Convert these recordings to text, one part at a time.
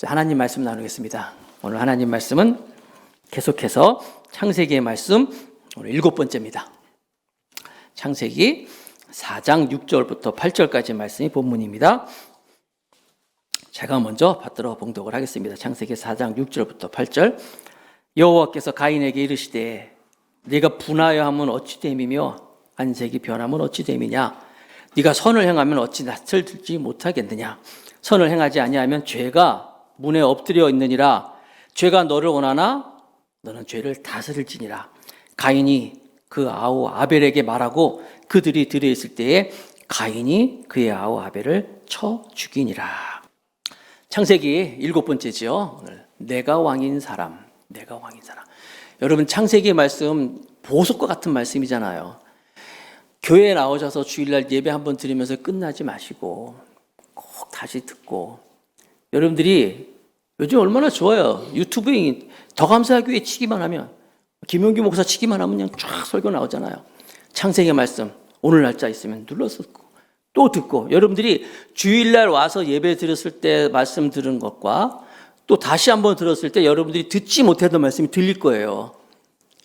하나님 말씀 나누겠습니다. 오늘 하나님 말씀은 계속해서 창세기의 말씀 오늘 7번째입니다. 창세기 4장 6절부터 8절까지 말씀이 본문입니다. 제가 먼저 받들어 봉독을 하겠습니다. 창세기 4장 6절부터 8절. 여호와께서 가인에게 이르시되 네가 분하여 하면 어찌 됨이며 안색이 변하면 어찌 됨이냐. 네가 선을 행하면 어찌 낯을 들지 못하겠느냐. 선을 행하지 아니하면 죄가 문에 엎드려 있느니라. 죄가 너를 원하나 너는 죄를 다스릴지니라. 가인이 그 아우 아벨에게 말하고 그들이 들에 있을 때에 가인이 그의 아우 아벨을 쳐 죽이니라. 창세기 7번째지요. 오늘 내가 왕인 사람, 내가 왕인 사람. 여러분, 창세기 말씀 보석과 같은 말씀이잖아요. 교회에 나오셔서 주일날 예배 한번 드리면서 끝나지 마시고 꼭 다시 듣고, 여러분들이 요즘 얼마나 좋아요. 유튜브에 더 감사하교회 치기만 하면, 김용규 목사 치기만 하면 그냥 쫙 설교 나오잖아요. 창세기 말씀 오늘 날짜 있으면 눌러서 듣고 또 듣고, 여러분들이 주일날 와서 예배 드렸을 때 말씀 들은 것과 또 다시 한번 들었을 때 여러분들이 듣지 못했던 말씀이 들릴 거예요.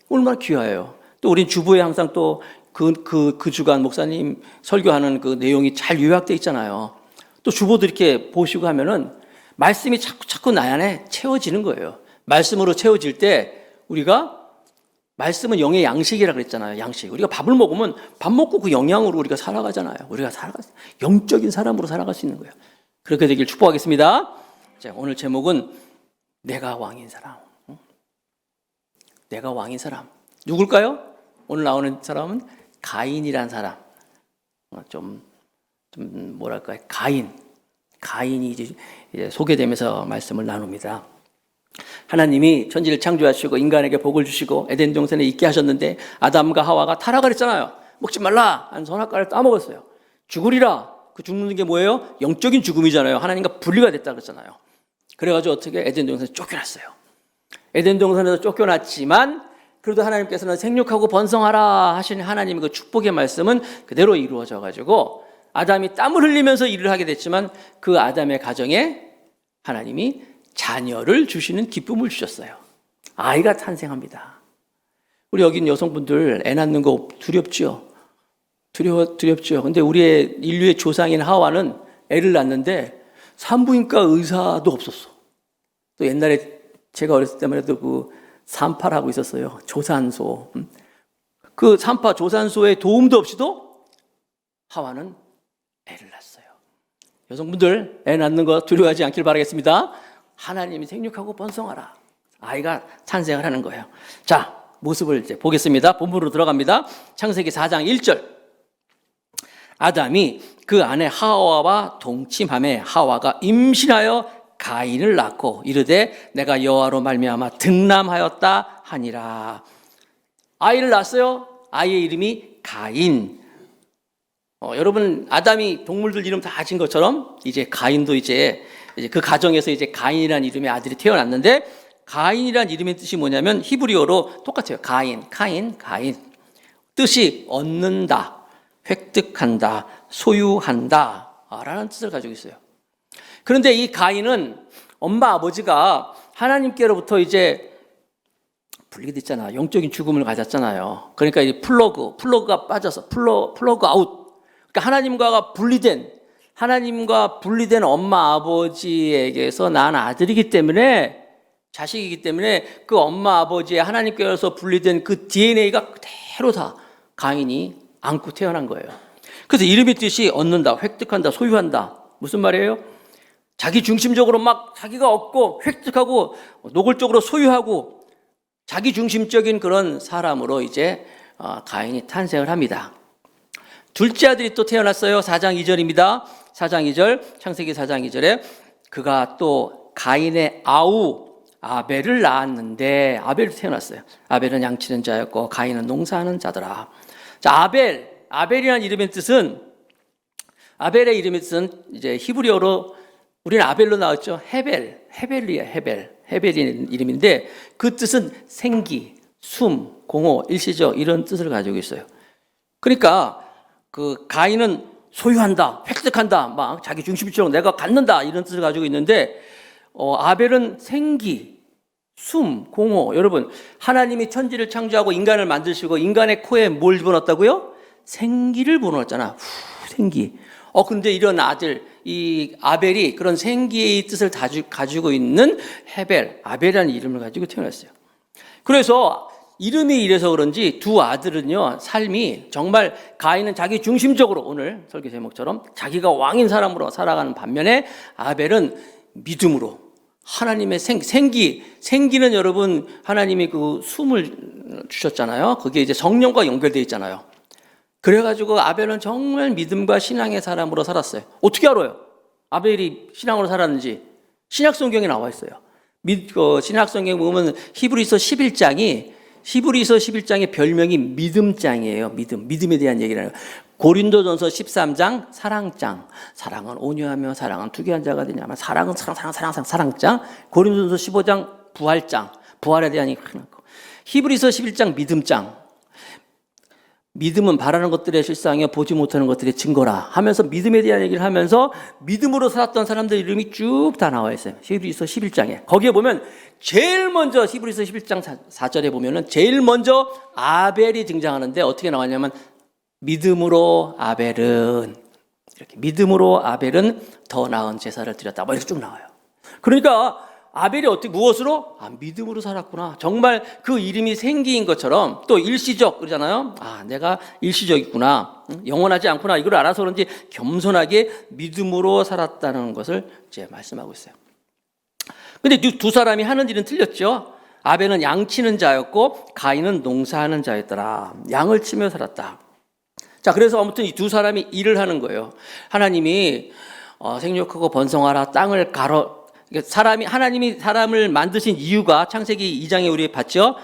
얼마나 귀해요. 또 우린 주보에 항상 또 그 주간 목사님 설교하는 그 내용이 잘 요약되어 있잖아요. 또 주보도 이렇게 보시고 하면은 말씀이 자꾸 나 안에 채워지는 거예요. 말씀으로 채워질 때 우리가, 말씀은 영의 양식이라 그랬잖아요. 양식. 우리가 밥을 먹으면 밥 먹고 그 영양으로 우리가 살아가잖아요. 우리가 영적인 사람으로 살아갈 수 있는 거예요. 그렇게 되길 축복하겠습니다. 자, 오늘 제목은 내가 왕인 사람. 내가 왕인 사람. 누굴까요? 오늘 나오는 사람은 가인이란 사람. 좀 뭐랄까요? 가인이 이제 소개되면서 말씀을 나눕니다. 하나님이 천지를 창조하시고 인간에게 복을 주시고 에덴 동산에 있게 하셨는데 아담과 하와가 타락을 했잖아요. 먹지 말라 한 선악과를 따먹었어요. 죽으리라. 그 죽는 게 뭐예요? 영적인 죽음이잖아요. 하나님과 분리가 됐다 그랬잖아요. 그래가지고 어떻게 에덴 동산에서 쫓겨났어요. 에덴 동산에서 쫓겨났지만 그래도 하나님께서는 생육하고 번성하라 하신 하나님의 그 축복의 말씀은 그대로 이루어져 가지고 아담이 땀을 흘리면서 일을 하게 됐지만 그 아담의 가정에 하나님이 자녀를 주시는 기쁨을 주셨어요. 아이가 탄생합니다. 우리 여기 있는 여성분들 애 낳는 거 두렵죠? 두렵죠. 근데 우리의 인류의 조상인 하와는 애를 낳는데 산부인과 의사도 없었어. 또 옛날에 제가 어렸을 때만 해도 그 산파라고 있었어요. 조산소. 그 산파 조산소의 도움도 없이도 하와는 애를 낳았어요. 여성분들 애 낳는 거 두려워하지 않길 바라겠습니다. 하나님이 생육하고 번성하라. 아이가 탄생을 하는 거예요. 자, 모습을 이제 보겠습니다. 본문으로 들어갑니다. 창세기 4장 1절. 아담이 그 아내 하와와 동침하매 하와가 임신하여 가인을 낳고 이르되 내가 여호와로 말미암아 득남하였다 하니라. 아이를 낳았어요. 아이의 이름이 가인. 여러분, 아담이 동물들 이름 다 아신 것처럼 이제 가인도 이제 그 가정에서 이제 가인이라는 이름의 아들이 태어났는데, 가인이라는 이름의 뜻이 뭐냐면 히브리어로 똑같아요. 가인. 뜻이 얻는다, 획득한다, 소유한다 라는 뜻을 가지고 있어요. 그런데 이 가인은 엄마 아버지가 하나님께로부터 이제 분리가 됐잖아. 영적인 죽음을 가졌잖아요. 그러니까 이제 플러그가 빠져서 플러그 아웃. 그러니까 하나님과 분리된 엄마 아버지에게서 난 아들이기 때문에, 자식이기 때문에 그 엄마 아버지의 하나님께서 분리된 그 DNA가 그대로 다 가인이 안고 태어난 거예요. 그래서 이름의 뜻이 얻는다, 획득한다, 소유한다. 무슨 말이에요? 자기 중심적으로 막 자기가 얻고 획득하고 노골적으로 소유하고 자기 중심적인 그런 사람으로 이제 가인이 탄생을 합니다. 둘째 아들이 또 태어났어요. 4장 2절입니다. 4장 2절, 창세기 4장 2절에 그가 또 가인의 아우 아벨을 낳았는데, 아벨이 태어났어요. 아벨은 양치는 자였고 가인은 농사하는 자더라. 자, 아벨이라는 이름의 뜻은, 아벨의 이름의 뜻은 이제 히브리어로 우리는 아벨로 나왔죠. 헤벨이 이름인데 그 뜻은 생기, 숨, 공허, 일시적 이런 뜻을 가지고 있어요. 그러니까 그 가인은 소유한다, 획득한다, 막 자기 중심적으로 내가 갖는다 이런 뜻을 가지고 있는데 아벨은 생기, 숨, 공호. 여러분, 하나님이 천지를 창조하고 인간을 만드시고 인간의 코에 뭘 집어넣었다고요? 생기를 집어넣었잖아. 생기. 근데 이런 아들, 이 아벨이 그런 생기의 뜻을 가지고 있는 헤벨, 아벨이라는 이름을 가지고 태어났어요. 그래서 이름이 이래서 그런지 두 아들은요, 삶이 정말 가인은 자기 중심적으로 오늘 설교 제목처럼 자기가 왕인 사람으로 살아가는 반면에 아벨은 믿음으로 하나님의 생기는 여러분 하나님이 그 숨을 주셨잖아요. 그게 이제 성령과 연결되어 있잖아요. 그래가지고 아벨은 정말 믿음과 신앙의 사람으로 살았어요. 어떻게 알아요? 아벨이 신앙으로 살았는지 신약 성경에 나와 있어요. 신약 성경 보면 히브리서 11장의 별명이 믿음장이에요. 믿음에 대한 얘기라는 거예요. 고린도전서 13장 사랑장. 사랑은 온유하며 사랑은 투기한 자가 되냐면 사랑은 사랑장. 고린도전서 15장 부활장. 부활에 대한 얘기 하는 거. 히브리서 11장 믿음장. 믿음은 바라는 것들의 실상이요 보지 못하는 것들의 증거라 하면서 믿음에 대한 얘기를 하면서 믿음으로 살았던 사람들 이름이 쭉 다 나와 있어요. 히브리서 11장에. 거기에 보면 제일 먼저 히브리서 11장 4절에 보면은 제일 먼저 아벨이 등장하는데 어떻게 나왔냐면 믿음으로 아벨은 더 나은 제사를 드렸다. 뭐 이렇게 쭉 나와요. 그러니까 아벨이 무엇으로? 믿음으로 살았구나. 정말 그 이름이 생기인 것처럼 또 일시적 그러잖아요. 내가 일시적이구나. 영원하지 않구나. 이걸 알아서 그런지 겸손하게 믿음으로 살았다는 것을 이제 말씀하고 있어요. 근데 두 사람이 하는 일은 틀렸죠. 아벨은 양 치는 자였고 가인은 농사하는 자였더라. 양을 치며 살았다. 자, 그래서 아무튼 이 두 사람이 일을 하는 거예요. 하나님이 생육하고 번성하라 땅을 하나님이 사람을 만드신 이유가 창세기 2장에 우리 봤죠?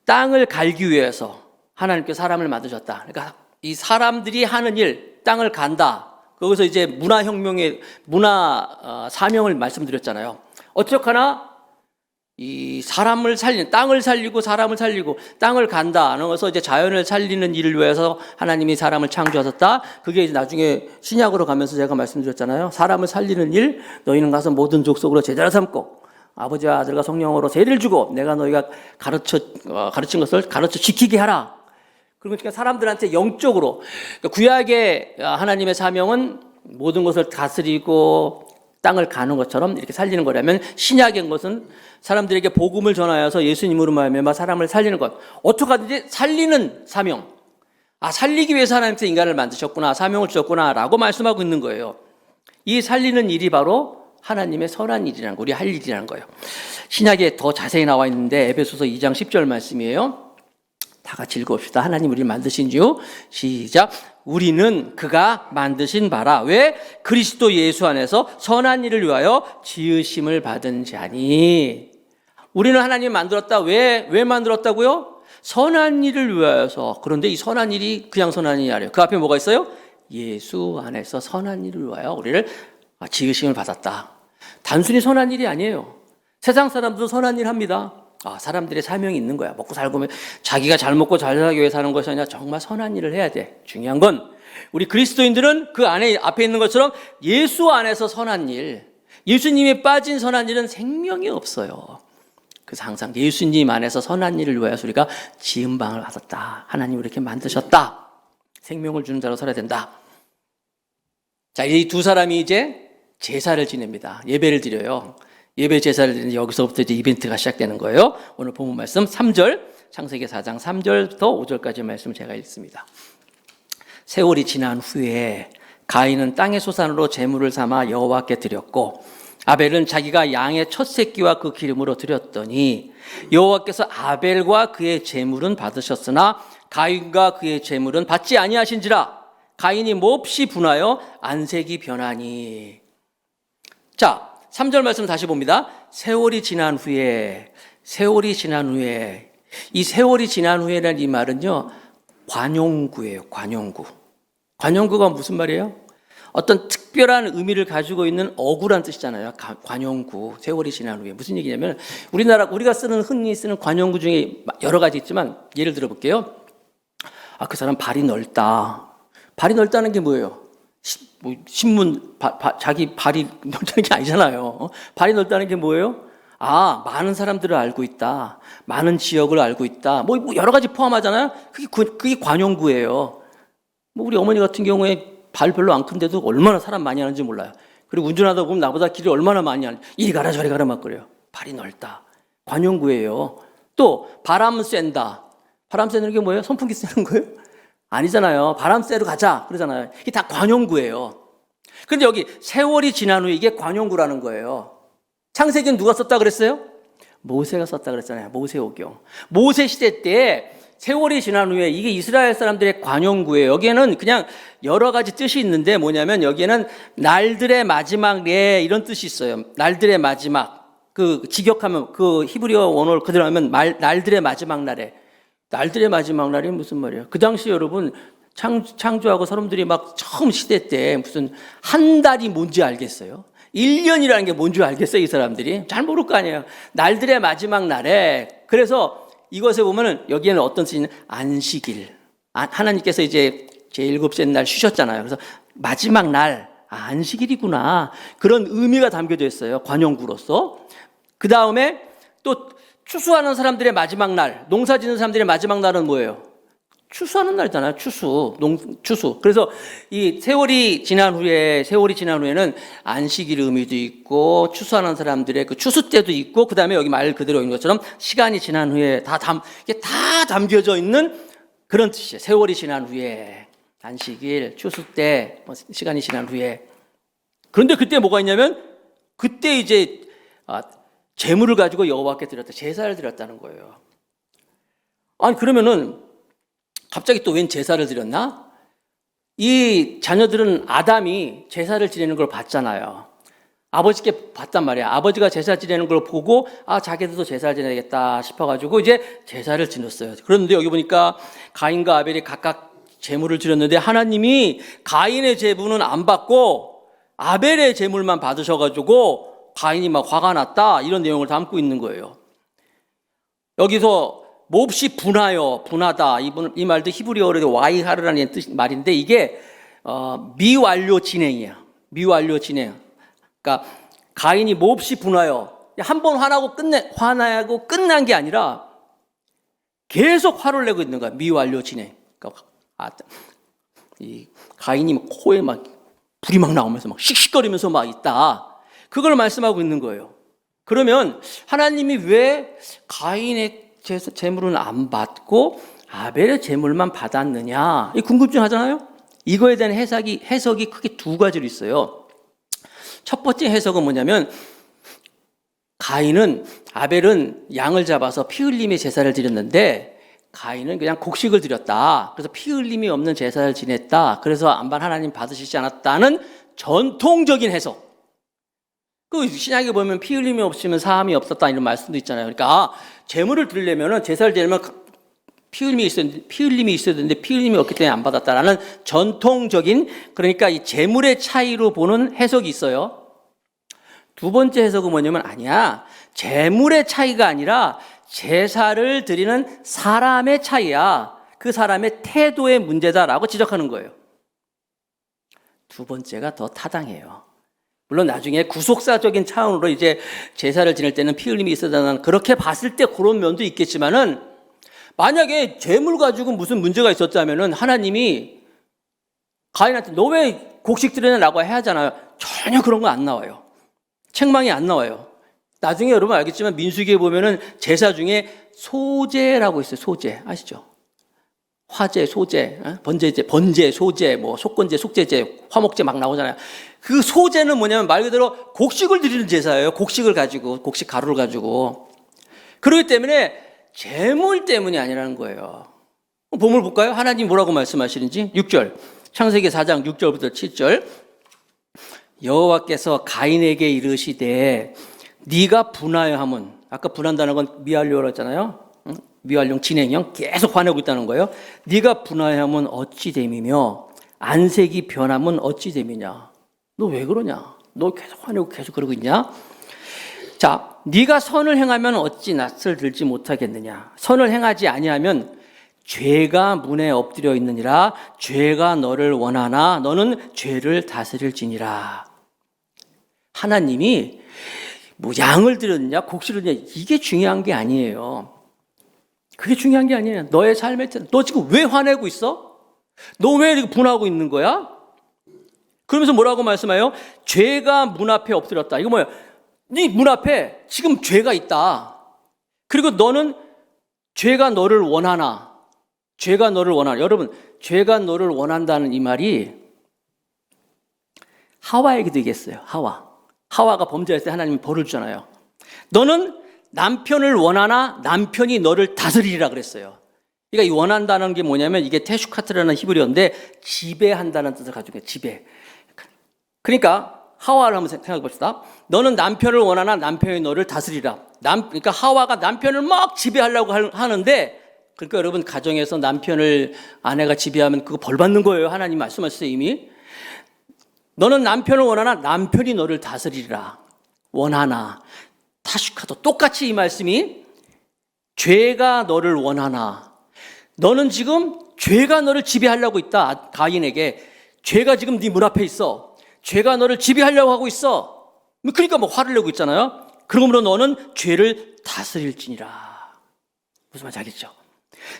땅을 갈기 위해서 하나님께서 사람을 만드셨다. 그러니까 이 사람들이 하는 일, 땅을 간다. 거기서 이제 문화 사명을 말씀드렸잖아요. 어쩌거나 이 사람을 땅을 살리고 사람을 살리고 땅을 간다. 그래서 이제 자연을 살리는 일을 위해서 하나님이 사람을 창조하셨다. 그게 이제 나중에 신약으로 가면서 제가 말씀드렸잖아요. 사람을 살리는 일, 너희는 가서 모든 족속으로 제자를 삼고 아버지와 아들과 성령으로 세례를 주고 내가 너희가 가르친 것을 가르쳐 지키게 하라. 그러니까 사람들한테 영적으로 구약의 하나님의 사명은 모든 것을 다스리고 땅을 가는 것처럼 이렇게 살리는 거라면 신약의 것은 사람들에게 복음을 전하여서 예수님으로 말미암아 사람을 살리는 것. 어떻게 하든지 살리는 사명. 살리기 위해서 하나님께서 인간을 만드셨구나. 사명을 주셨구나. 라고 말씀하고 있는 거예요. 이 살리는 일이 바로 하나님의 선한 일이라는 거, 우리 할 일이라는 거예요. 신약에 더 자세히 나와 있는데 에베소서 2장 10절 말씀이에요. 다 같이 읽어봅시다. 하나님 우리를 만드신 주. 시작. 우리는 그가 만드신 바라. 왜? 그리스도 예수 안에서 선한 일을 위하여 지으심을 받은 자니. 우리는 하나님이 만들었다. 왜 만들었다고요? 선한 일을 위하여서. 그런데 이 선한 일이 그냥 선한 일이 아니에요. 그 앞에 뭐가 있어요? 예수 안에서 선한 일을 위하여 우리를 지으심을 받았다. 단순히 선한 일이 아니에요. 세상 사람들도 선한 일 합니다. 사람들의 사명이 있는 거야. 먹고 살고 자기가 잘 먹고 잘 살기 위해 사는 것이 아니라 정말 선한 일을 해야 돼. 중요한 건 우리 그리스도인들은 그 앞에 있는 것처럼 예수 안에서 선한 일, 예수님이 빠진 선한 일은 생명이 없어요. 그래서 항상 예수님 안에서 선한 일을 위하여서 우리가 지음방을 받았다. 하나님 이렇게 만드셨다. 생명을 주는 자로 살아야 된다. 자, 이 두 사람이 이제 제사를 지냅니다. 예배를 드려요. 예배 제사를 드리는데 여기서부터 이제 이벤트가 시작되는 거예요. 오늘 본문 말씀 3절, 창세기 4장 3절부터 5절까지 말씀을 제가 읽습니다. 세월이 지난 후에 가인은 땅의 소산으로 제물을 삼아 여호와께 드렸고 아벨은 자기가 양의 첫 새끼와 그 기름으로 드렸더니 여호와께서 아벨과 그의 제물은 받으셨으나 가인과 그의 제물은 받지 아니하신지라. 가인이 몹시 분하여 안색이 변하니. 자, 3절 말씀 다시 봅니다. 세월이 지난 후에 이 세월이 지난 후에라는 이 말은요, 관용구예요. 관용구가 무슨 말이에요? 어떤 특별한 의미를 가지고 있는 어구란 뜻이잖아요. 관용구, 세월이 지난 후에. 무슨 얘기냐면 우리가 흔히 쓰는 관용구 중에 여러 가지 있지만 예를 들어 볼게요. 그 사람 발이 넓다. 발이 넓다는 게 뭐예요? 신문 자기 발이 넓다는 게 아니잖아요. 발이 넓다는 게 뭐예요? 많은 사람들을 알고 있다. 많은 지역을 알고 있다. 뭐 여러 가지 포함하잖아요. 그게 관용구예요. 우리 어머니 같은 경우에 발 별로 안 큰데도 얼마나 사람 많이 하는지 몰라요. 그리고 운전하다 보면 나보다 길을 얼마나 많이 하는지 이리 가라 저리 가라 막 그래요. 발이 넓다. 관용구예요. 또 바람 쐰다. 바람 쐬는 게 뭐예요? 선풍기 쐬는 거예요? 아니잖아요. 바람 쐬러 가자 그러잖아요. 이게 다 관용구예요. 그런데 여기 세월이 지난 후에 이게 관용구라는 거예요. 창세기는 누가 썼다 그랬어요? 모세가 썼다 그랬잖아요. 모세오경. 모세 시대 때 세월이 지난 후에 이게 이스라엘 사람들의 관용구예요. 여기에는 그냥 여러 가지 뜻이 있는데 뭐냐면 여기에는 날들의 마지막 내 이런 뜻이 있어요. 날들의 마지막. 직역하면 히브리어 원어를 그대로 하면 날들의 마지막 날에. 날들의 마지막 날이 무슨 말이에요? 그 당시 여러분 창조하고 사람들이 막 처음 시대 때 무슨 한 달이 뭔지 알겠어요? 1년이라는 게 뭔지 알겠어요? 이 사람들이? 잘 모를 거 아니에요. 날들의 마지막 날에. 그래서 이것에 보면은 여기에는 어떤 뜻이 있는 안식일. 하나님께서 이제 제7째 날 쉬셨잖아요. 그래서 마지막 날, 안식일이구나. 그런 의미가 담겨져 있어요. 관용구로서. 그 다음에 또 추수하는 사람들의 마지막 날, 농사 짓는 사람들의 마지막 날은 뭐예요? 추수하는 날이잖아요. 추수. 그래서 이 세월이 지난 후에는 안식일 의미도 있고 추수하는 사람들의 그 추수 때도 있고 그다음에 여기 말 그대로 있는 것처럼 시간이 지난 후에 이게 다 담겨져 있는 그런 뜻이에요. 세월이 지난 후에 안식일, 추수 때, 시간이 지난 후에. 그런데 그때 뭐가 있냐면 그때 이제 제물을 가지고 여호와께 드렸다. 제사를 드렸다는 거예요. 아니 그러면은 갑자기 또 웬 제사를 드렸나? 이 자녀들은 아담이 제사를 지내는 걸 봤잖아요. 아버지께 봤단 말이야. 아버지가 제사 지내는 걸 보고 자기들도 제사를 지내야겠다 싶어가지고 이제 제사를 지냈어요. 그런데 여기 보니까 가인과 아벨이 각각 제물을 드렸는데 하나님이 가인의 제물은 안 받고 아벨의 제물만 받으셔가지고 가인이 막 화가 났다 이런 내용을 담고 있는 거예요. 여기서 몹시 분하다 이 말도 히브리어로 와이하르라는 말인데 이게 미완료 진행이야. 미완료 진행. 그러니까 가인이 몹시 분하여 한 번 화나고 끝난 게 아니라 계속 화를 내고 있는 거야. 미완료 진행. 그러니까 이 가인이 코에 막 불이 막 나오면서 막 씩씩거리면서 막 있다. 그걸 말씀하고 있는 거예요. 그러면 하나님이 왜 가인의 제물은 안 받고 아벨의 제물만 받았느냐? 이 궁금증 하잖아요? 이거에 대한 해석이 크게 두 가지로 있어요. 첫 번째 해석은 뭐냐면 아벨은 양을 잡아서 피 흘림의 제사를 드렸는데 가인은 그냥 곡식을 드렸다. 그래서 피 흘림이 없는 제사를 지냈다. 그래서 안반 하나님 받으시지 않았다는 전통적인 해석. 신약에 보면 피 흘림이 없으면 사함이 없었다 이런 말씀도 있잖아요. 그러니까 제물을 드리려면 제사를 드리려면 피 흘림이 있어야 되는데 피 흘림이 없기 때문에 안 받았다라는 전통적인 그러니까 이 제물의 차이로 보는 해석이 있어요. 두 번째 해석은 뭐냐면 아니야. 제물의 차이가 아니라 제사를 드리는 사람의 차이야. 그 사람의 태도의 문제다라고 지적하는 거예요. 두 번째가 더 타당해요. 물론 나중에 구속사적인 차원으로 이제 제사를 지낼 때는 피 흘림이 있어야 되는 그렇게 봤을 때 그런 면도 있겠지만은 만약에 제물 가지고 무슨 문제가 있었다면은 하나님이 가인한테 너 왜 곡식 드리냐라고 해야 하잖아요. 전혀 그런 거 안 나와요. 책망이 안 나와요. 나중에 여러분 알겠지만 민수기에 보면은 제사 중에 소제라고 있어요. 소제 아시죠? 화제, 소제, 번제, 소제, 속건제, 속제제, 화목제 막 나오잖아요. 그 소제는 뭐냐면 말 그대로 곡식을 드리는 제사예요. 곡식 가루를 가지고. 그렇기 때문에 제물 때문이 아니라는 거예요. 본문을 볼까요? 하나님 뭐라고 말씀하시는지 6절 창세기 4장 6절부터 7절 여호와께서 가인에게 이르시되 네가 분하여 함은 아까 분한다는 건 미완료라고 했잖아요. 미완령, 진행형 계속 화내고 있다는 거예요. 네가 분하여 함은 어찌 됨이며 안색이 변함은 어찌 됨이냐. 너 왜 그러냐? 너 계속 화내고 계속 그러고 있냐? 자, 네가 선을 행하면 어찌 낯을 들지 못하겠느냐? 선을 행하지 아니하면 죄가 문에 엎드려 있느니라. 죄가 너를 원하나 너는 죄를 다스릴지니라. 하나님이 뭐 양을 드렸냐 곡식을 드렸냐 이게 중요한 게 아니에요. 그게 중요한 게 아니에요. 너의 삶에 너 지금 왜 화내고 있어? 너 왜 이렇게 분하고 있는 거야? 그러면서 뭐라고 말씀해요? 죄가 문 앞에 엎드렸다. 이거 뭐예요? 네 문 앞에 지금 죄가 있다. 그리고 너는 죄가 너를 원하나. 죄가 너를 원하나. 여러분, 죄가 너를 원한다는 이 말이 하와에게도 얘기했어요. 하와가 범죄했을 때 하나님이 벌을 주잖아요. 너는 남편을 원하나 남편이 너를 다스리리라 그랬어요. 그러니까 이 원한다는 게 뭐냐면 이게 테슈카트라는 히브리어인데 지배한다는 뜻을 가지고 있어요. 지배. 그러니까 하와를 한번 생각해 봅시다. 너는 남편을 원하나 남편이 너를 다스리라. 그러니까 하와가 남편을 막 지배하려고 하는데 그러니까 여러분 가정에서 남편을 아내가 지배하면 그거 벌 받는 거예요. 하나님 말씀하셨어요 이미. 너는 남편을 원하나 남편이 너를 다스리라. 원하나. 타슈카도 똑같이 이 말씀이 죄가 너를 원하나. 너는 지금 죄가 너를 지배하려고 있다. 가인에게. 죄가 지금 네 문 앞에 있어. 죄가 너를 지배하려고 하고 있어. 그러니까 뭐 화를 내고 있잖아요. 그러므로 너는 죄를 다스릴지니라. 무슨 말인지 알겠죠?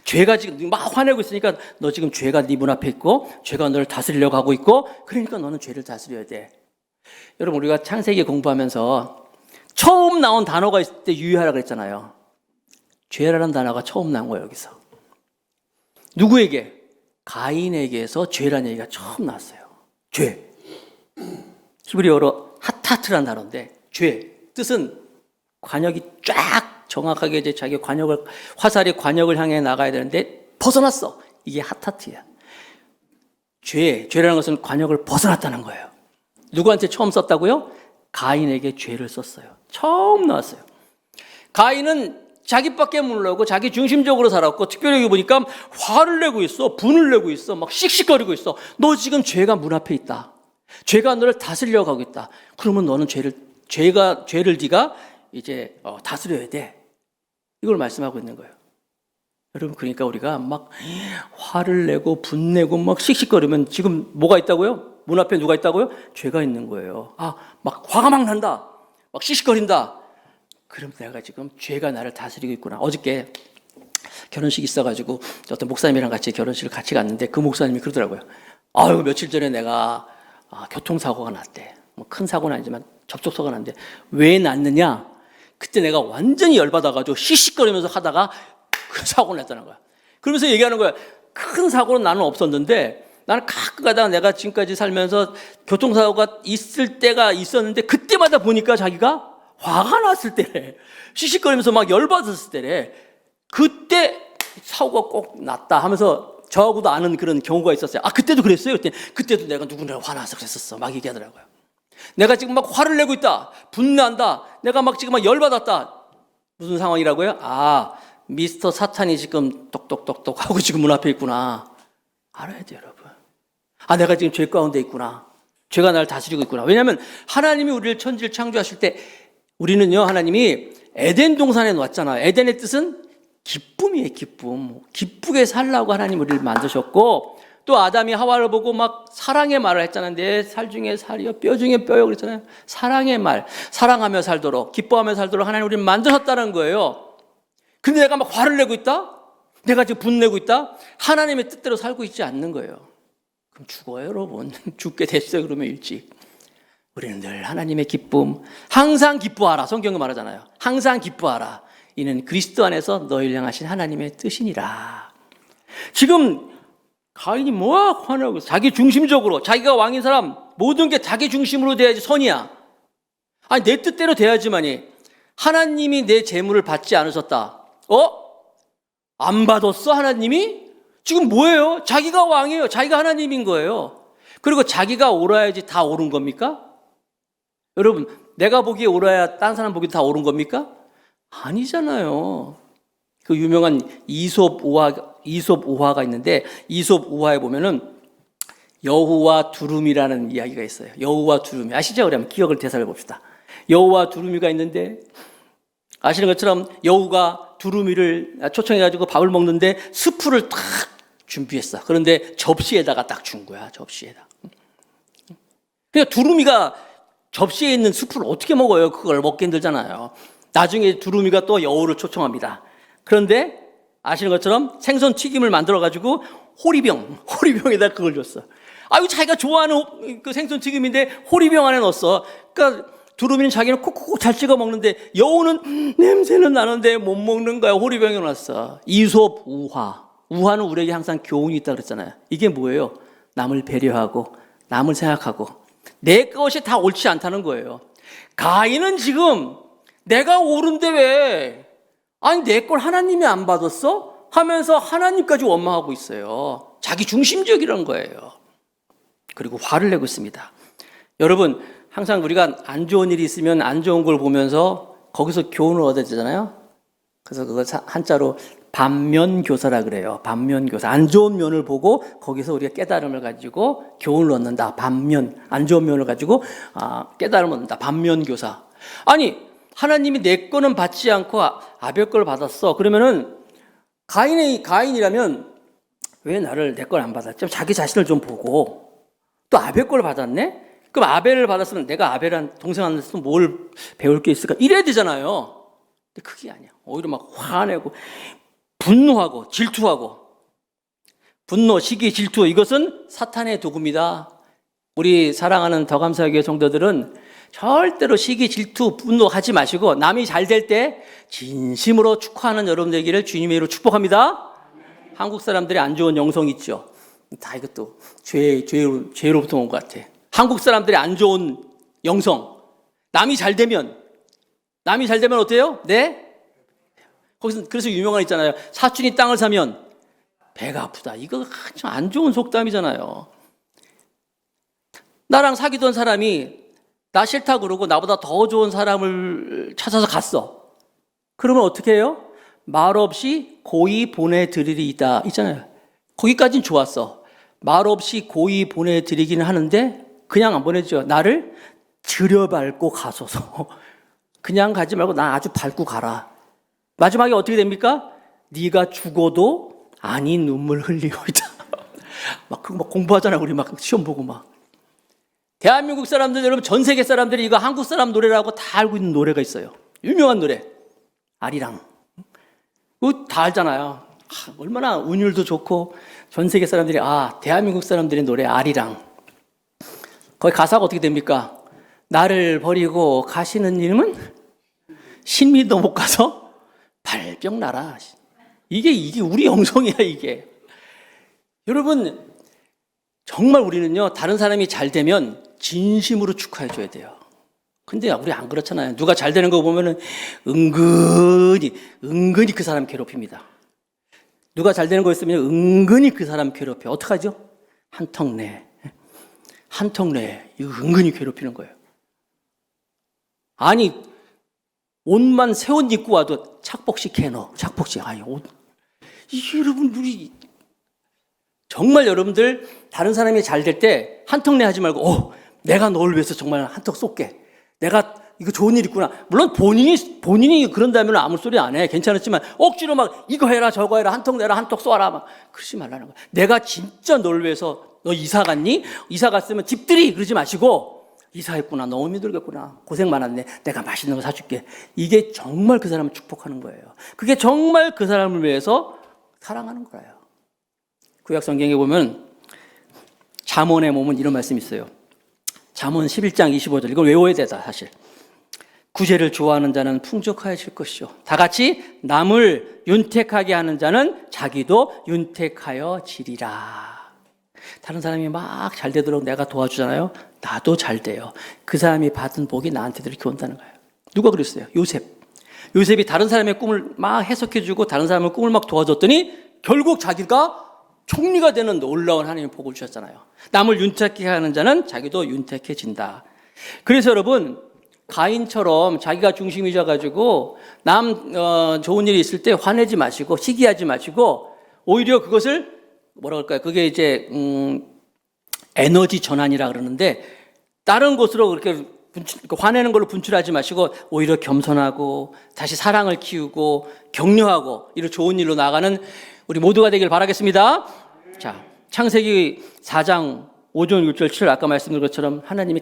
죄가 지금 막 화내고 있으니까 너 지금 죄가 네 문 앞에 있고 죄가 너를 다스리려고 하고 있고 그러니까 너는 죄를 다스려야 돼. 여러분 우리가 창세기 공부하면서 처음 나온 단어가 있을 때 유의하라 그랬잖아요. 죄라는 단어가 처음 나온 거예요. 여기서. 누구에게? 가인에게서 죄라는 얘기가 처음 나왔어요. 죄. 히브리어로 하타트라는 단어인데 죄. 뜻은 관역이 쫙 정확하게 이제 자기 화살이 관역을 향해 나가야 되는데 벗어났어. 이게 하타트야. 죄라는 것은 관역을 벗어났다는 거예요. 누구한테 처음 썼다고요? 가인에게 죄를 썼어요. 처음 나왔어요. 가인은 자기밖에 모르고 자기 중심적으로 살았고 특별히 여기 보니까 화를 내고 있어. 분을 내고 있어. 막 씩씩거리고 있어. 너 지금 죄가 문 앞에 있다. 죄가 너를 다스리려고 하고 있다. 그러면 너는 죄를 네가 이제 다스려야 돼. 이걸 말씀하고 있는 거예요. 여러분 그러니까 우리가 막 화를 내고 분내고 막 씩씩거리면 지금 뭐가 있다고요? 문 앞에 누가 있다고요? 죄가 있는 거예요. 막 화가 막 난다. 막 씩씩거린다. 그럼 내가 지금 죄가 나를 다스리고 있구나. 어저께 결혼식 있어가지고 어떤 목사님이랑 같이 결혼식을 같이 갔는데 그 목사님이 그러더라고요. 며칠 전에 내가 교통사고가 났대. 뭐 큰 사고는 아니지만 접촉사고가 났는데 왜 났느냐? 그때 내가 완전히 열받아가지고 씩씩거리면서 하다가 그 사고를 냈다는 거야. 그러면서 얘기하는 거야. 큰 사고는 나는 없었는데 나는 가끔 가다가 내가 지금까지 살면서 교통사고가 있을 때가 있었는데 그때마다 보니까 자기가 화가 났을 때래. 씩씩거리면서 막 열받았을 때래. 그때 사고가 꼭 났다 하면서 저하고도 아는 그런 경우가 있었어요. 그때도 그랬어요. 그때도 내가 누구나 화나서 그랬었어. 막 얘기하더라고요. 내가 지금 막 화를 내고 있다. 분난다. 내가 막 지금 막 열받았다. 무슨 상황이라고요? 미스터 사탄이 지금 똑똑똑똑 하고 지금 문 앞에 있구나. 알아야 돼요, 여러분. 내가 지금 죄 가운데 있구나. 죄가 나를 다스리고 있구나. 왜냐하면 하나님이 우리를 천지를 창조하실 때 우리는요, 하나님이 에덴 동산에 놓았잖아요. 에덴의 뜻은 기쁨이에요, 기쁨. 기쁘게 살라고 하나님 우리를 만드셨고, 또 아담이 하와를 보고 막 사랑의 말을 했잖아요. 내 살 중에 살이요, 뼈 중에 뼈요 그랬잖아요. 사랑의 말, 사랑하며 살도록, 기뻐하며 살도록 하나님 우리를 만드셨다는 거예요. 근데 내가 막 화를 내고 있다? 내가 지금 분내고 있다? 하나님의 뜻대로 살고 있지 않는 거예요. 그럼 죽어요, 여러분. 죽게 됐어요, 그러면 일찍. 우리는 늘 하나님의 기쁨, 항상 기뻐하라. 성경은 말하잖아요. 항상 기뻐하라. 이는 그리스도 안에서 너희를 향하신 하나님의 뜻이니라. 지금 가인이 막 화내고 자기 중심적으로, 자기가 왕인 사람 모든 게 자기 중심으로 돼야지 선이야. 내 뜻대로 돼야지만이. 하나님이 내 재물을 받지 않으셨다. 안 받았어, 하나님이? 지금 뭐예요? 자기가 왕이에요. 자기가 하나님인 거예요. 그리고 자기가 옳아야지 다 옳은 겁니까? 여러분, 내가 보기에 옳아야 다른 사람 보기에 다 옳은 겁니까? 아니잖아요. 그 유명한 이솝 우화가 있는데, 이솝 우화에 보면은 여우와 두루미라는 이야기가 있어요. 여우와 두루미. 아시죠? 우리 한번 기억을 되살려 봅시다. 여우와 두루미가 있는데, 아시는 것처럼 여우가 두루미를 초청해가지고 밥을 먹는데 스프를 딱 준비했어. 그런데 접시에다가 딱 준 거야, 접시에다. 그러니까 두루미가 접시에 있는 스프를 어떻게 먹어요? 그걸 먹기 힘들잖아요. 나중에 두루미가 또 여우를 초청합니다. 그런데 아시는 것처럼 생선 튀김을 만들어가지고 호리병에다 그걸 줬어. 아유, 자기가 좋아하는 그 생선 튀김인데 호리병 안에 넣었어. 그러니까 두루미는 자기는 콕콕 잘 찍어 먹는데 여우는 냄새는 나는데 못 먹는 거야. 호리병에 넣었어. 이솝, 우화는 우리에게 항상 교훈이 있다 그랬잖아요. 이게 뭐예요? 남을 배려하고 남을 생각하고 내 것이 다 옳지 않다는 거예요. 가인은 지금 내가 옳은데 왜 아니 내 걸 하나님이 안 받았어? 하면서 하나님까지 원망하고 있어요. 자기 중심적이라는 거예요. 그리고 화를 내고 있습니다. 여러분, 항상 우리가 안 좋은 일이 있으면 안 좋은 걸 보면서 거기서 교훈을 얻어야 되잖아요. 그래서 그걸 한자로 반면교사라 그래요. 반면교사. 안 좋은 면을 보고 거기서 우리가 깨달음을 가지고 교훈을 얻는다. 안 좋은 면을 가지고 깨달음을 얻는다. 반면교사. 아니, 하나님이 내 거는 받지 않고 아벨 걸 받았어. 그러면은 가인이라면 왜 나를 내 걸 안 받았지? 자기 자신을 좀 보고 또 아벨 걸 받았네? 그럼 아벨을 받았으면 내가 아벨한 동생한테서 뭘 배울 게 있을까? 이래야 되잖아요. 근데 그게 아니야. 오히려 막 화내고 분노하고 질투하고 분노, 시기, 질투 이것은 사탄의 도구입니다. 우리 사랑하는 더 감사하게 성도들은 절대로 시기, 질투, 분노하지 마시고 남이 잘 될 때 진심으로 축하하는 여러분 되기를 주님의 이름으로 축복합니다. 한국 사람들이 안 좋은 영성 있죠. 다 이것도 죄로부터 온 것 같아. 한국 사람들이 안 좋은 영성. 남이 잘 되면 어때요? 네? 거기서 그래서 유명한 있잖아요. 사촌이 땅을 사면 배가 아프다. 이거 참 안 좋은 속담이잖아요. 나랑 사귀던 사람이 나 싫다 그러고 나보다 더 좋은 사람을 찾아서 갔어. 그러면 어떻게 해요? 말 없이 고이 보내드리리이다 있잖아요. 거기까진 좋았어. 말 없이 고이 보내드리기는 하는데 그냥 안 보내죠. 나를 들여밟고 가소서. 그냥 가지 말고 나 아주 밟고 가라. 마지막에 어떻게 됩니까? 네가 죽어도 아니 눈물 흘리오이다. 막 공부하잖아요. 우리 막 시험 보고 막. 대한민국 사람들, 여러분 전 세계 사람들이 이거 한국 사람 노래라고 다 알고 있는 노래가 있어요. 유명한 노래. 아리랑. 그거 다 알잖아요. 얼마나 운율도 좋고 전 세계 사람들이 대한민국 사람들의 노래 아리랑. 거기 가사가 어떻게 됩니까? 나를 버리고 가시는 님은 신미도 못 가서 발병 나라. 이게 우리 영성이야 이게. 여러분 정말 우리는요 다른 사람이 잘 되면 진심으로 축하해 줘야 돼요. 근데 우리 안 그렇잖아요. 누가 잘 되는 거 보면은 은근히 그 사람 괴롭힙니다. 누가 잘 되는 거 있으면 은근히 그 사람 괴롭혀. 어떡하죠? 한턱 내. 이거 은근히 괴롭히는 거예요. 아니 옷만 새 옷 입고 와도 착복식 해너. 착복식. 여러분 우리 정말 여러분들 다른 사람이 잘 될 때 한턱 내 하지 말고 내가 너를 위해서 정말 한턱 쏠게. 내가 이거 좋은 일 있구나. 물론 본인이 그런다면 아무 소리 안 해. 괜찮았지만 억지로 막 이거 해라 저거 해라 한턱 내라 한턱 쏘아라 막 그러지 말라는 거야. 내가 진짜 너를 위해서 너 이사 갔니? 이사 갔으면 집들이 그러지 마시고 이사했구나. 너무 힘들겠구나. 고생 많았네. 내가 맛있는 거 사줄게. 이게 정말 그 사람을 축복하는 거예요. 그게 정말 그 사람을 위해서 사랑하는 거예요. 구약 성경에 보면 잠언에 보면 이런 말씀이 있어요. 잠언 11장 25절. 이걸 외워야 되다 사실. 구제를 좋아하는 자는 풍족하여질 것이요. 다 같이 남을 윤택하게 하는 자는 자기도 윤택하여지리라. 다른 사람이 막 잘 되도록 내가 도와주잖아요. 나도 잘 돼요. 그 사람이 받은 복이 나한테도 이렇게 온다는 거예요. 누가 그랬어요? 요셉이 다른 사람의 꿈을 막 해석해주고 다른 사람의 꿈을 막 도와줬더니 결국 자기가 총리가 되는 놀라운 하나님의 복을 주셨잖아요. 남을 윤택하게 하는 자는 자기도 윤택해진다. 그래서 여러분 가인처럼 자기가 중심이 져가지고 좋은 일이 있을 때 화내지 마시고 시기하지 마시고 오히려 그것을 뭐라 그럴까요? 그게 이제 에너지 전환이라 그러는데 다른 곳으로 그렇게 화내는 걸로 분출하지 마시고 오히려 겸손하고 다시 사랑을 키우고 격려하고 이런 좋은 일로 나가는 우리 모두가 되길 바라겠습니다. 자, 창세기 4장 5절, 6절, 7절 아까 말씀드린 것처럼 하나님이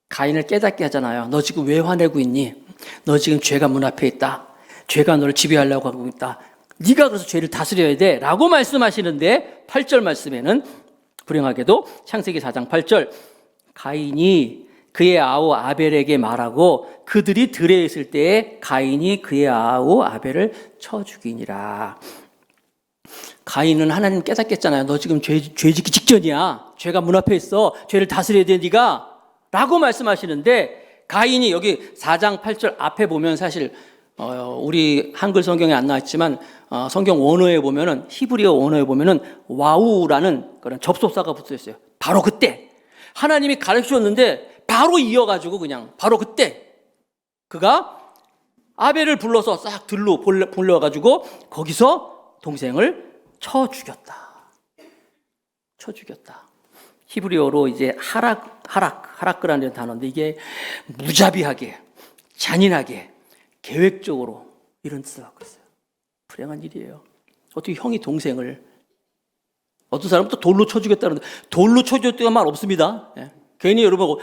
가인을 깨닫게 하잖아요. 너 지금 왜 화내고 있니? 너 지금 죄가 문 앞에 있다. 죄가 너를 지배하려고 하고 있다. 네가 그래서 죄를 다스려야 돼 라고 말씀하시는데 8절 말씀에는 불행하게도 창세기 4장 8절 가인이 그의 아우 아벨에게 말하고 그들이 들에 있을 때에 가인이 그의 아우 아벨을 쳐 죽이니라. 가인은 하나님 깨닫겠잖아요. 너 지금 죄 짓기 직전이야. 죄가 문 앞에 있어. 죄를 다스려야 돼 네가 라고 말씀하시는데 가인이 여기 4장 8절 앞에 보면 사실 우리 한글 성경에 안 나왔지만 성경 원어에 보면은 히브리어 원어에 보면은 와우라는 그런 접속사가 붙어 있어요. 바로 그때 하나님이 가르쳐 줬는데 바로 이어가지고 그냥 바로 그때 그가 아벨을 불러서 싹 들로 불러가지고 거기서 동생을 쳐 죽였다. 쳐 죽였다. 히브리어로 이제 하락이라는 단어인데 이게 무자비하게, 잔인하게, 계획적으로 이런 뜻을 갖고 있어요. 불행한 일이에요. 어떻게 형이 동생을 어떤 사람은 또 돌로 쳐 죽였다는데 돌로 쳐 죽였다는 말 없습니다. 예. 괜히 여러분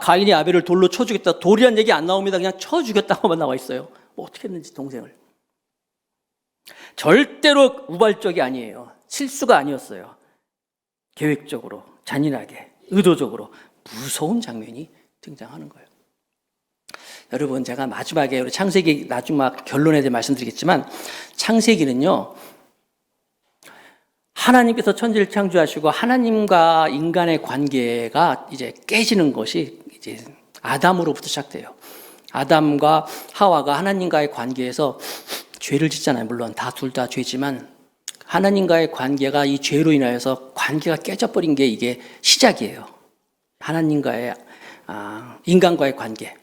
가인이 아벨을 돌로 쳐 죽였다 돌이란 얘기 안 나옵니다. 그냥 쳐 죽였다고만 나와 있어요. 뭐 어떻게 했는지 동생을. 절대로 우발적이 아니에요. 실수가 아니었어요. 계획적으로, 잔인하게, 의도적으로 무서운 장면이 등장하는 거예요. 여러분 제가 마지막에 우리 창세기 마지막 결론에 대해 말씀드리겠지만 창세기는요 하나님께서 천지를 창조하시고 하나님과 인간의 관계가 이제 깨지는 것이 이제 아담으로부터 시작돼요. 아담과 하와가 하나님과의 관계에서 죄를 짓잖아요. 물론 둘 다 죄지만 하나님과의 관계가 이 죄로 인하여서 관계가 깨져버린 게 이게 시작이에요. 하나님과의 인간과의 관계.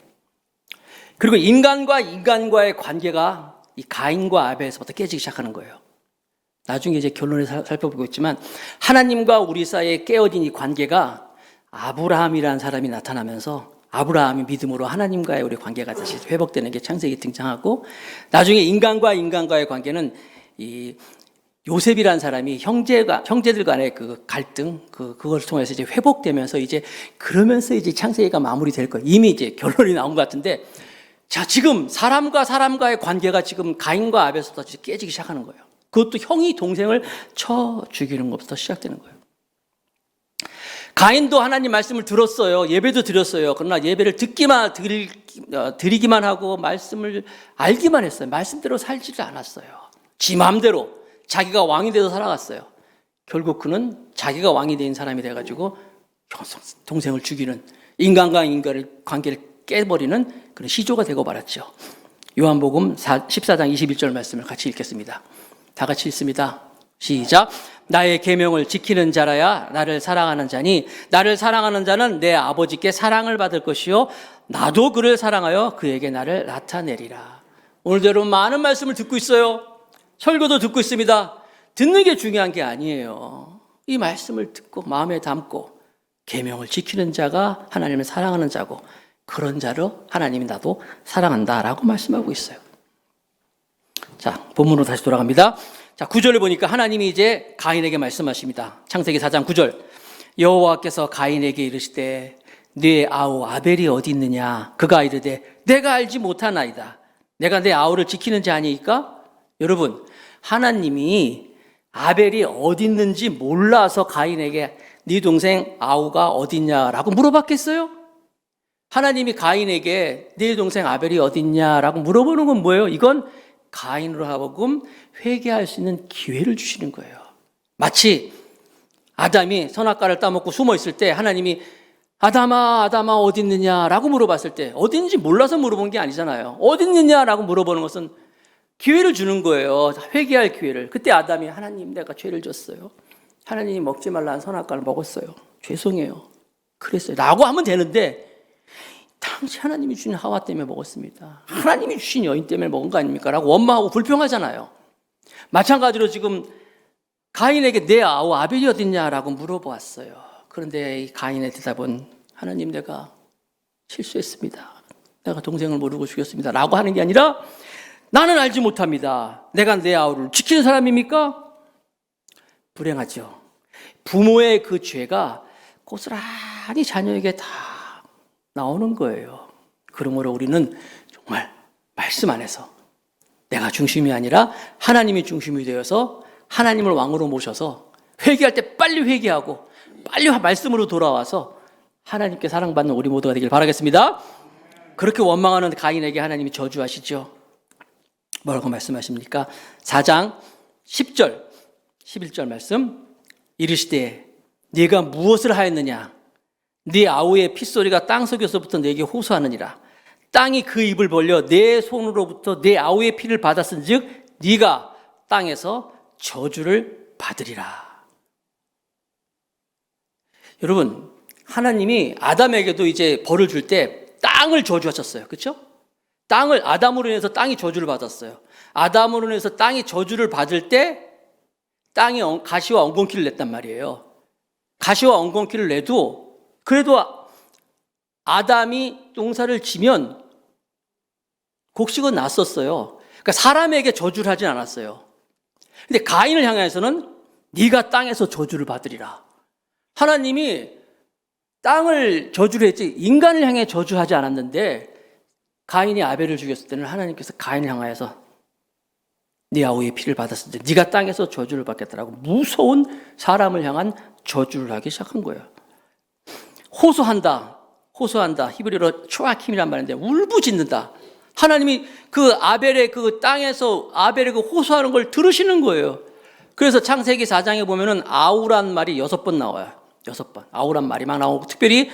그리고 인간과의 관계가 이 가인과 아벨에서부터 깨지기 시작하는 거예요. 나중에 이제 결론을 살펴보고 있지만 하나님과 우리 사이에 깨어진 이 관계가 아브라함이라는 사람이 나타나면서 아브라함이 믿음으로 하나님과의 우리 관계가 다시 회복되는 게 창세기 등장하고 나중에 인간과의 관계는 이 요셉이라는 사람이 형제들 간의 그 갈등 그걸 통해서 이제 회복되면서 이제 그러면서 이제 창세기가 마무리될 거예요. 이미 이제 결론이 나온 것 같은데 자 지금 사람과의 관계가 지금 가인과 아벨에서부터 깨지기 시작하는 거예요. 그것도 형이 동생을 쳐 죽이는 것부터 시작되는 거예요. 가인도 하나님 말씀을 들었어요. 예배도 드렸어요. 그러나 예배를 드리기만 하고 말씀을 알기만 했어요. 말씀대로 살지를 않았어요. 지 마음대로 자기가 왕이 돼서 살아갔어요. 결국 그는 자기가 왕이 된 사람이 돼가지고 동생을 죽이는 인간과 인간의 관계를 깨버리는 그런 시조가 되고 말았죠. 요한복음 14장 21절 말씀을 같이 읽겠습니다. 다 같이 읽습니다. 시작. 나의 계명을 지키는 자라야 나를 사랑하는 자니 나를 사랑하는 자는 내 아버지께 사랑을 받을 것이요 나도 그를 사랑하여 그에게 나를 나타내리라. 오늘도 여러분 많은 말씀을 듣고 있어요. 설교도 듣고 있습니다. 듣는 게 중요한 게 아니에요. 이 말씀을 듣고 마음에 담고 계명을 지키는 자가 하나님을 사랑하는 자고 그런 자로 하나님이 나도 사랑한다라고 말씀하고 있어요. 자, 본문으로 다시 돌아갑니다. 자, 9절을 보니까 하나님이 이제 가인에게 말씀하십니다. 창세기 4장 9절. 여호와께서 가인에게 이르시되 네 아우 아벨이 어디 있느냐? 그가 이르되 내가 알지 못하나이다. 내가 내 아우를 지키는 자 아니니까? 여러분, 하나님이 아벨이 어디 있는지 몰라서 가인에게 네 동생 아우가 어디 있냐라고 물어봤겠어요? 하나님이 가인에게 네 동생 아벨이 어디 있냐라고 물어보는 건 뭐예요? 이건 가인으로 하여금 회개할 수 있는 기회를 주시는 거예요. 마치 아담이 선악과를 따먹고 숨어 있을 때 하나님이 아담아 어디 있느냐라고 물어봤을 때 어디 있는지 몰라서 물어본 게 아니잖아요. 어디 있느냐라고 물어보는 것은 기회를 주는 거예요. 회개할 기회를. 그때 아담이 하나님 내가 죄를 졌어요. 하나님이 먹지 말라는 선악과를 먹었어요. 죄송해요. 그랬어요. 라고 하면 되는데 당시 하나님이 주신 하와 때문에 먹었습니다. 하나님이 주신 여인 때문에 먹은 거 아닙니까? 라고 원망하고 불평하잖아요. 마찬가지로 지금 가인에게 내 아우 아벨이 어딨냐라고 물어보았어요. 그런데 이 가인의 대답은 하나님 내가 실수했습니다. 내가 동생을 모르고 죽였습니다. 라고 하는 게 아니라 나는 알지 못합니다. 내가 내 아우를 지키는 사람입니까? 불행하죠. 부모의 그 죄가 고스란히 자녀에게 다 나오는 거예요. 그러므로 우리는 정말 말씀 안에서 내가 중심이 아니라 하나님이 중심이 되어서 하나님을 왕으로 모셔서 회개할 때 빨리 회개하고 빨리 말씀으로 돌아와서 하나님께 사랑받는 우리 모두가 되길 바라겠습니다. 그렇게 원망하는 가인에게 하나님이 저주하시죠. 뭐라고 말씀하십니까? 4장 10절 11절 말씀. 이르시되 네가 무엇을 하였느냐? 네 아우의 핏소리가 땅속에서부터 내게 호소하느니라. 땅이 그 입을 벌려 내 손으로부터 내 아우의 피를 받았은즉 네가 땅에서 저주를 받으리라. 여러분, 하나님이 아담에게도 이제 벌을 줄 때 땅을 저주하셨어요. 그렇죠? 땅을 아담으로 인해서 땅이 저주를 받았어요. 아담으로 인해서 땅이 저주를 받을 때 땅이 가시와 엉겅퀴를 냈단 말이에요. 가시와 엉겅퀴를 내도 그래도 아담이 농사를 지면 곡식은 났었어요. 그러니까 사람에게 저주를 하진 않았어요. 근데 가인을 향해서는 네가 땅에서 저주를 받으리라. 하나님이 땅을 저주를 했지 인간을 향해 저주하지 않았는데 가인이 아벨을 죽였을 때는 하나님께서 가인을 향하여서 네 아우의 피를 받았을 때 네가 땅에서 저주를 받겠다라고 무서운 사람을 향한 저주를 하기 시작한 거예요. 호소한다. 히브리어로 초아킴이란 말인데 울부짖는다. 하나님이 그 아벨의 그 땅에서 아벨의 그 호소하는 걸 들으시는 거예요. 그래서 창세기 4장에 보면은 아우란 말이 6번 나와요. 6번. 아우란 말이 막 나오고 특별히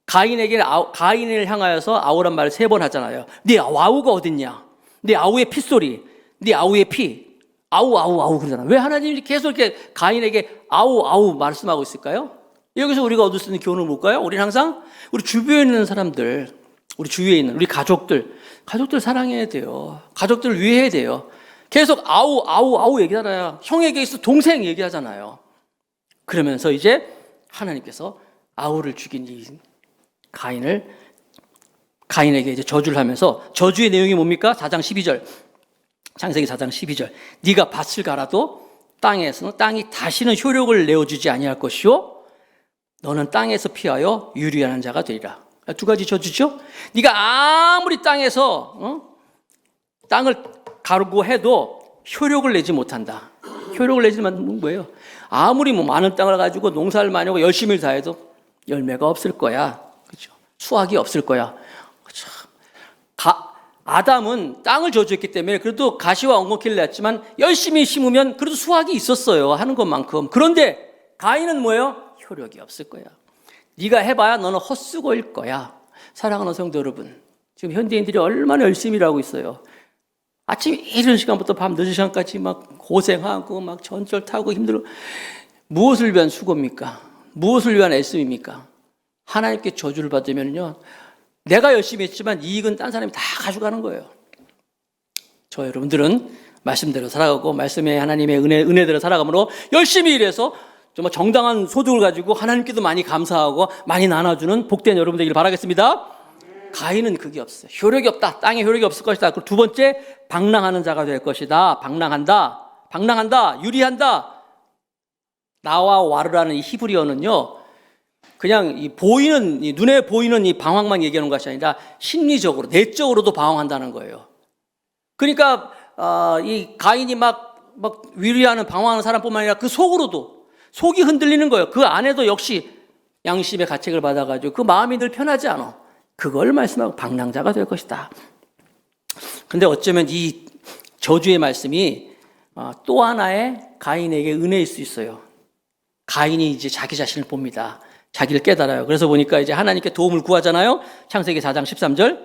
가인을 향하여서 아우란 말을 3번 하잖아요. 네 아우가 어딨냐? 네 아우의 핏소리, 네 아우의 피, 아우 그러잖아. 왜 하나님이 계속 이렇게 가인에게 아우 말씀하고 있을까요? 여기서 우리가 얻을 수 있는 교훈을 뭘까요? 우리는 항상 우리 주변에 있는 사람들, 우리 주위에 있는 우리 가족들 사랑해야 돼요. 가족들을 위해야 돼요. 계속 아우 얘기하잖아요. 형에게 있어 동생 얘기하잖아요. 그러면서 이제 하나님께서 아우를 죽인 이 가인에게 이제 저주를 하면서 저주의 내용이 뭡니까? 4장 12절. 창세기 4장 12절. 네가 밭을 갈아도 땅에서는 땅이 다시는 효력을 내어주지 아니할 것이요 너는 땅에서 피하여 유리하는 자가 되리라. 2가지 저주죠. 네가 아무리 땅에서 땅을 가르고 해도 효력을 내지 못한다. 효력을 내지만 뭐예요? 아무리 많은 땅을 가지고 농사를 많이 하고 열심히 다해도 열매가 없을 거야. 그렇죠? 수확이 없을 거야. 그렇죠? 아담은 땅을 저주했기 때문에 그래도 가시와 엉겅퀴를 냈지만 열심히 심으면 그래도 수확이 있었어요. 하는 것만큼. 그런데 가인은 뭐예요? 효력이 없을 거야. 네가 해봐야 너는 헛수고일 거야. 사랑하는 성도 여러분, 지금 현대인들이 얼마나 열심히 일하고 있어요. 아침 이른 시간부터 밤 늦은 시간까지 막 고생하고 막 전철 타고 힘들고 무엇을 위한 수고입니까? 무엇을 위한 애씀입니까? 하나님께 저주를 받으면요 내가 열심히 했지만 이익은 딴 사람이 다 가져가는 거예요. 저 여러분들은 말씀대로 살아가고 말씀의 하나님의 은혜대로 살아감으로 열심히 일해서 정말 정당한 소득을 가지고 하나님께도 많이 감사하고 많이 나눠주는 복된 여러분 되기를 바라겠습니다. 가인은 그게 없어요. 효력이 없다. 땅에 효력이 없을 것이다. 그리고 2번째, 방랑하는 자가 될 것이다. 방랑한다. 유리한다. 나와 와르라는 이 히브리어는요, 그냥 이 눈에 보이는 이 방황만 얘기하는 것이 아니라 심리적으로, 내적으로도 방황한다는 거예요. 그러니까, 이 가인이 막 위리하는 방황하는 사람뿐만 아니라 그 속이 흔들리는 거예요. 그 안에도 역시 양심의 가책을 받아가지고 그 마음이 늘 편하지 않아. 그걸 말씀하고 방랑자가 될 것이다. 근데 어쩌면 이 저주의 말씀이 또 하나의 가인에게 은혜일 수 있어요. 가인이 이제 자기 자신을 봅니다. 자기를 깨달아요. 그래서 보니까 이제 하나님께 도움을 구하잖아요. 창세기 4장 13절.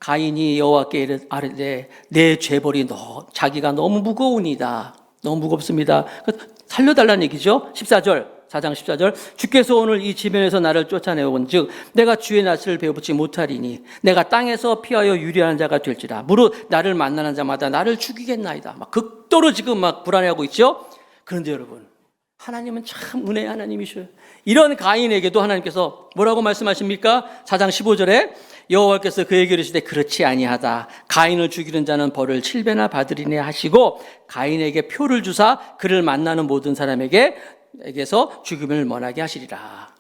가인이 여호와께 아뢰되 내 죄벌이 자기가 너무 무거우니다. 너무 무겁습니다. 살려달라는 얘기죠. 14절. 4장 14절. 주께서 오늘 이 지면에서 나를 쫓아내온 즉 내가 주의 낯을 배워보지 못하리니 내가 땅에서 피하여 유리하는 자가 될지라 무릇 나를 만나는 자마다 나를 죽이겠나이다. 막 극도로 지금 막 불안해하고 있죠. 그런데 여러분, 하나님은 참 은혜의 하나님이셔요. 이런 가인에게도 하나님께서 뭐라고 말씀하십니까? 4장 15절에 여호와께서 그에게 이르시되 그렇지 아니하다. 가인을 죽이는 자는 벌을 7배나 받으리니 하시고 가인에게 표를 주사 그를 만나는 모든 사람에게서 죽임을 면하게 하시리라.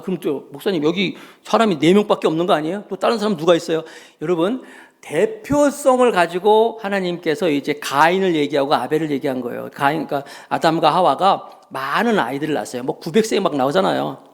그럼 또 목사님 여기 사람이 4명밖에 없는 거 아니에요? 또 다른 사람 누가 있어요? 여러분, 대표성을 가지고 하나님께서 이제 가인을 얘기하고 아벨을 얘기한 거예요. 그러니까 아담과 하와가 많은 아이들을 낳았어요. 900세 막 나오잖아요.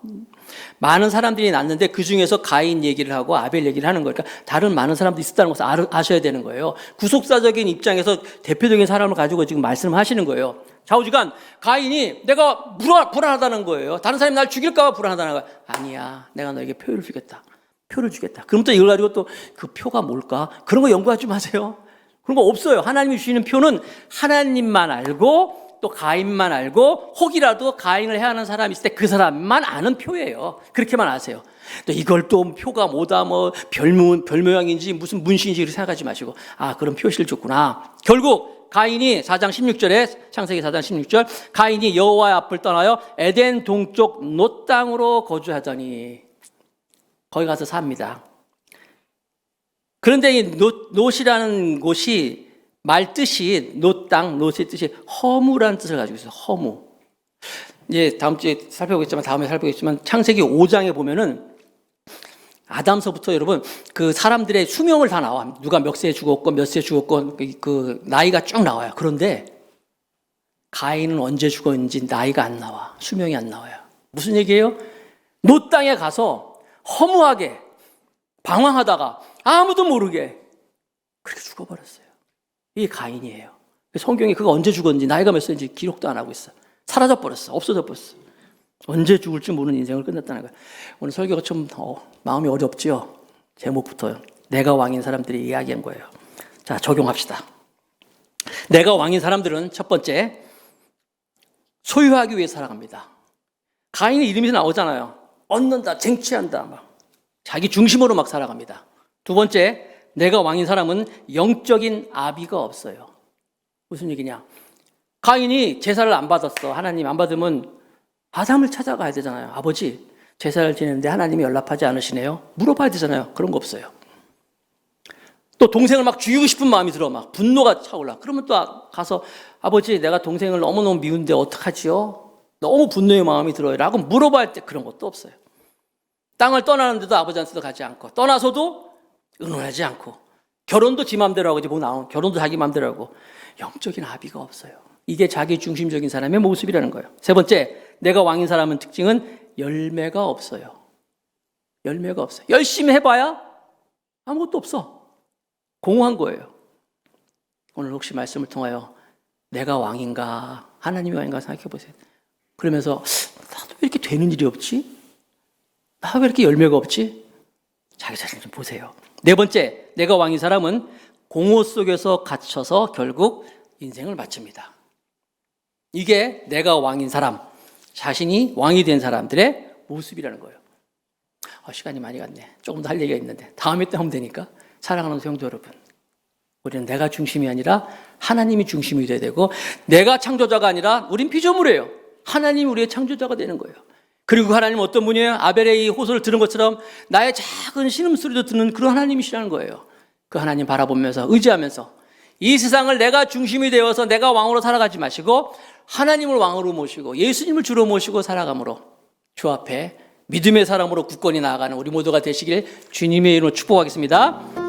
많은 사람들이 낳는데 그 중에서 가인 얘기를 하고 아벨 얘기를 하는 거예요. 그러니까 다른 많은 사람들이 있었다는 것을 아셔야 되는 거예요. 구속사적인 입장에서 대표적인 사람을 가지고 지금 말씀을 하시는 거예요. 좌우지간 가인이 내가 불안하다는 거예요. 다른 사람이 날 죽일까 봐 불안하다는 거예요. 아니야, 내가 너에게 표를 주겠다. 표를 주겠다. 그럼 또 이걸 가지고 또 그 표가 뭘까? 그런 거 연구하지 마세요. 그런 거 없어요. 하나님이 주시는 표는 하나님만 알고 또 가인만 알고 혹이라도 가인을 해하는 사람이 있을 때 그 사람만 아는 표예요. 그렇게만 아세요. 또 이걸 또 표가 뭐다 별 모양인지 무슨 문신인지 이렇게 생각하지 마시고 그런 표시를 줬구나. 결국 가인이 4장 16절에 창세기 4장 16절 가인이 여호와의 앞을 떠나요 에덴 동쪽 놋 땅으로 거주하더니 거기 가서 삽니다. 그런데 이 놋이라는 곳이 말 뜻이 놋 땅, 놋의 뜻이 허무라는 뜻을 가지고 있어요. 허무. 이제 다음 주에 살펴보겠지만 창세기 5장에 보면은 아담서부터 여러분 그 사람들의 수명을 다 나와. 누가 몇 세에 죽었고 몇 세에 죽었고 그 나이가 쭉 나와요. 그런데 가인은 언제 죽었는지 나이가 안 나와. 수명이 안 나와요. 무슨 얘기예요? 놋 땅에 가서 허무하게 방황하다가 아무도 모르게 그렇게 죽어버렸어요. 이게 가인이에요. 성경에 그가 언제 죽었는지 나이가 몇 살인지 기록도 안 하고 있어. 사라져버렸어. 없어져버렸어. 언제 죽을지 모르는 인생을 끝냈다는 거예요. 오늘 설교가 좀 마음이 어렵죠? 제목부터요. 내가 왕인 사람들이 이야기한 거예요. 자, 적용합시다. 내가 왕인 사람들은 첫 번째, 소유하기 위해 살아갑니다. 가인의 이름이 나오잖아요. 얻는다, 쟁취한다, 자기 중심으로 막 살아갑니다. 두 번째, 내가 왕인 사람은 영적인 아비가 없어요. 무슨 얘기냐? 가인이 제사를 안 받았어. 하나님 안 받으면 아담을 찾아가야 되잖아요. 아버지, 제사를 지내는데 하나님이 연락하지 않으시네요. 물어봐야 되잖아요. 그런 거 없어요. 또 동생을 막 죽이고 싶은 마음이 들어. 막 분노가 차올라. 그러면 또 가서 아버지, 내가 동생을 너무너무 미운데 어떡하지요? 너무 분노의 마음이 들어요. 라고 물어봐야 때 그런 것도 없어요. 땅을 떠나는데도 아버지한테도 가지 않고 떠나서도 의논하지 않고 결혼도 지 맘대로 하고 이제 결혼도 자기 맘대로 하고 영적인 아비가 없어요. 이게 자기 중심적인 사람의 모습이라는 거예요. 세 번째, 내가 왕인 사람은 특징은 열매가 없어요. 열매가 없어요. 열심히 해봐야 아무것도 없어. 공허한 거예요. 오늘 혹시 말씀을 통하여 내가 왕인가 하나님이 왕인가 생각해 보세요. 그러면서 나도 왜 이렇게 되는 일이 없지? 나 왜 이렇게 열매가 없지? 자기 자신 좀 보세요. 네 번째, 내가 왕인 사람은 공허 속에서 갇혀서 결국 인생을 마칩니다. 이게 내가 왕인 사람, 자신이 왕이 된 사람들의 모습이라는 거예요. 시간이 많이 갔네. 조금 더 할 얘기가 있는데 다음에 또 하면 되니까. 사랑하는 성도 여러분, 우리는 내가 중심이 아니라 하나님이 중심이 돼야 되고, 내가 창조자가 아니라 우린 피조물이에요. 하나님이 우리의 창조자가 되는 거예요. 그리고 하나님은 어떤 분이에요? 아벨의 이 호소를 들은 것처럼 나의 작은 신음소리도 듣는 그런 하나님이시라는 거예요. 그 하나님 바라보면서 의지하면서 이 세상을 내가 중심이 되어서 내가 왕으로 살아가지 마시고 하나님을 왕으로 모시고 예수님을 주로 모시고 살아감으로 주 앞에 믿음의 사람으로 굳건히 나아가는 우리 모두가 되시길 주님의 이름으로 축복하겠습니다.